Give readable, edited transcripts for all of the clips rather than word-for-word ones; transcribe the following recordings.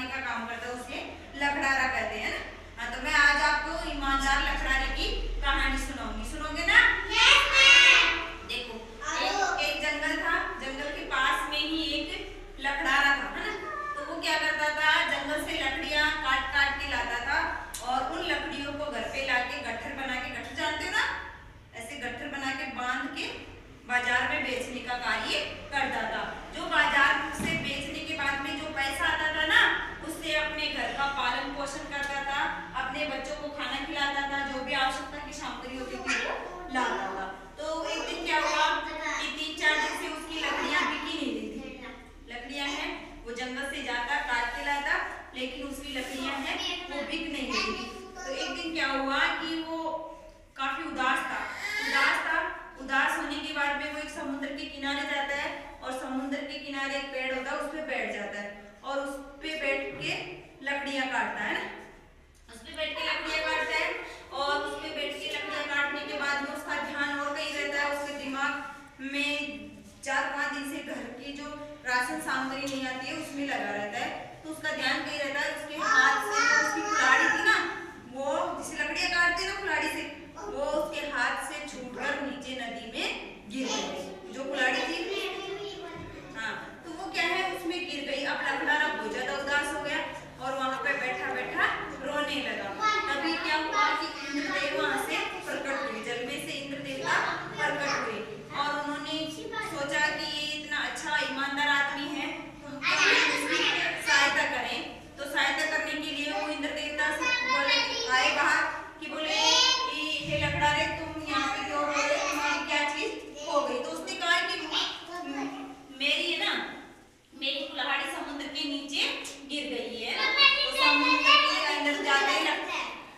सुधारने का काम करता है, उसे लकड़ारा कहते हैं ना। हाँ, तो मैं आज आपको ईमानदार लकड़ारे की कहानी सुनाऊंगी, सुनोगे ना? Yes ma'am. देखो, एक जंगल था, जंगल के पास में ही एक लकड़ारा था, है ना। तो वो क्या करता था, जंगल से लकड़ियां काट काट के लाता था और उन लकड़ियों को घर पे लाके गट्ठर बना के, गट्ठर जानते हो ना, ऐसे गट्ठर बना के बांध के बाजार में बेचने का कार्य करता था। जो बाजार से बेचने के बाद में जो पैसा आता था ना, उससे अपने घर का पालन पोषण करता था, अपने बच्चों को खाना खिलाता था, जो भी आवश्यकता की सामग्री होती थी वो लाता था। तो एक दिन क्या हुआ कि 3-4 दिन से उसकी लकड़ियां बिकी नहीं रही थी। लकड़ियां हैं वो जंगल से जाता काट के लाता, लेकिन उसकी लकड़ियां हैं वो बिक नहीं रही थी। तो एक दिन क्या हुआ कि वो काफी उदास था। उदास होने के बाद में वो एक समुद्र के किनारे जाता है और समुद्र के किनारे एक पेड़ होता है, उस पे बैठ जाता है और उस पे बैठ के लकड़ियां काटता है ना। उस पे बैठ के लकड़ियां काटता है और उस पे बैठ के लकड़ियां काटने के बाद में उसका ध्यान और कहीं रहता है, उसके दिमाग में 4-5 दिन से घर की जो राशन सामग्री नहीं आती है उसमें लगा रहता है। तो उसका ध्यान कहीं रहता है, उसके हाथ से जो उसकी कुल्हाड़ी थी ना, वो जिसे लकड़ियां काटते हैं ना कुल्हाड़ी से, वो उसके हाथ से छूटकर नीचे नदी में गिर गई। जो कुल्हाड़ी थी, हाँ, तो वो क्या है उसमें गिर गई। अब लकड़ारा बहुत ज्यादा उदास हो गया और वहां पे बैठा बैठा रोने लगा। तभी क्या हुआ कि इंद्रदेव वहां से प्रकट हुए, जल में से इंद्र देवता प्रकट हुए और उन्होंने सोचा कि ये इतना अच्छा ईमानदार आदमी है तो उसकी सहायता करें। तो सहायता करने के लिए वो इंद्र देवता से बोले, आए बाहर कि बोले हे लकड़ारे, तुम यहाँ पे क्यों हो रहे, तुम्हारी क्या चीज हो गई? तो उसने कहा कि मेरी है ना, मेरी कुल्हाड़ी समुद्र के नीचे गिर गई है। तो समुद्र के अंदर जाते हैं,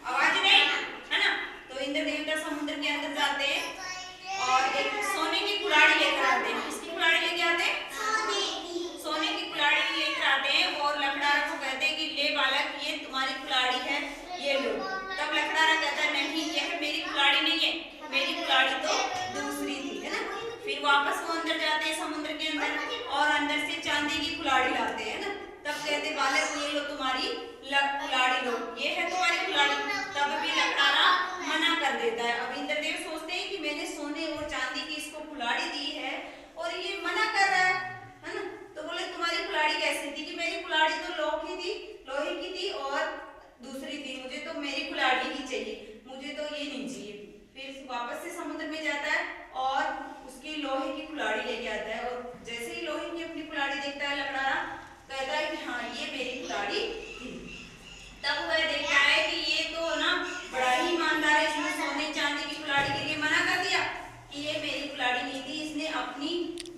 आवाज नहीं है ना, तो इंद्र देवता समुद्र के अंदर जाते हैं और एक सोने की कुल्हाड़ी लेकर आते हैं। किसकी कुल्हाड़ी लेके आते हैं? सोने की कुल्हाड़ी लेकर आते हैं और लकड़ारा को कहते हैं कि ले बालक, ये तुम्हारी कुल्हाड़ी है, ये लो। तब लकड़ारा कहता है नहीं, यह मेरी कुल्हाड़ी नहीं है, मेरी कुल्हाड़ी तो दूसरी थी, है ना। फिर वापस वो अंदर जाते हैं समुद्र के अंदर और अंदर से चांदी की कुल्हाड़ी लाते हैं ना। तब कहते बालक, ये लो तुम्हारी कुल्हाड़ी, लो ये है तुम्हारी कुल्हाड़ी। तब भी लकड़ारा मना कर देता है। अब इंद्रदेव सोचते हैं कि मैंने सोने और चांदी की इसको कुल्हाड़ी दी है और ये मना कर रहा है ना। तो बोले तुम्हारी कुल्हाड़ी कैसी थी? कि मेरी कुल्हाड़ी तो लोहे की थी और दूसरी थी, मुझे तो मेरी कुल्हाड़ी ही चाहिए, मुझे तो ये नहीं चाहिए। फिर वापस से समुद्र में जाता है और उसकी लोहे की कुल्हाड़ी लेके आता है और जैसे ही लोहे की अपनी कुल्हाड़ी देखता है लकड़ारा, कहता है कि हाँ ये मेरी कुल्हाड़ी थी। तब वह देखता है कि ये तो ना बड़ा ही ईमानदार है, इसने सोने चांदी की कुल्हाड़ी के लिए मना कर दिया कि ये मेरी कुल्हाड़ी नहीं थी। इसने अपनी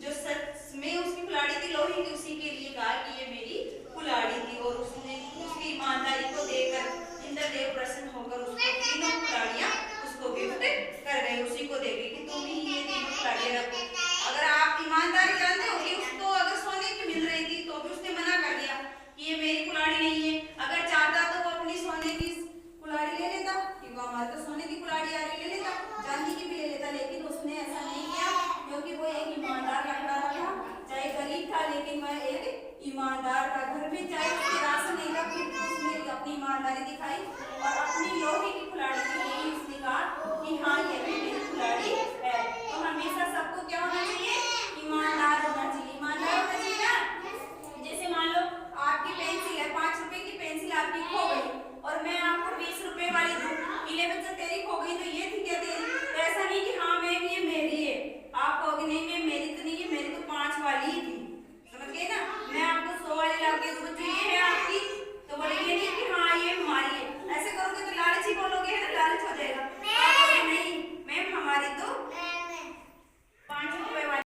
जो सच में उसकी कुल्हाड़ी थी लोहे की, उसी के लिए कहा कि ये मेरी कुल्हाड़ी थी और उसने उसकी ईमानदारी को देखकर इंद्रदेव प्रसन्न होकर उसको तीनों कुल्हाड़ियां उसको गिफ्ट कर गए, उसी को दे गए कि तुम ही ये तीनों कुल्हाड़ियां रखो। अगर आप ईमानदारी जानते हो कि उसको अगर सोने की मिल रही थी तो भी उसने मना कर दिया कि ये मेरी कुल्हाड़ी नहीं है। अगर चाहता तो वो अपनी सोने की कुल्हाड़ी ले लेता कि वो हमारे तो सोने की कुल्हाड़ी आ रही, ले लेता, चांदी की भी ले लेता, लेकिन उसने ऐसा नहीं किया क्योंकि वो एक ईमानदार लकड़ारा था। चाहे गरीब था लेकिन वह एक ईमानदार था। घर में चाहे उसके राशन नहीं था, फिर उसने अपनी ईमानदारी दिखाई और अपनी लोहे की कुल्हाड़ी के लिए उसने कहा कि हाँ ये भी मेरी कुल्हाड़ी है। तो हमेशा सबको क्या होना चाहिए? ईमानदार होना चाहिए। ईमानदार होना चाहिए ना। जैसे मान लो आपकी पेंसिल है, 5 रुपए की पेंसिल आपकी खो गई और मैं आपको 20 रुपए वाली दूं, इले बच्चा तेरी खो गई तो ये थी क्या तेरी? तो ऐसा नहीं कि हाँ मैम ये मेरी है, आप कहोगे नहीं मैम मेरी तो नहीं है, मेरी तो 5 वाली ही थी, समझ गए ना।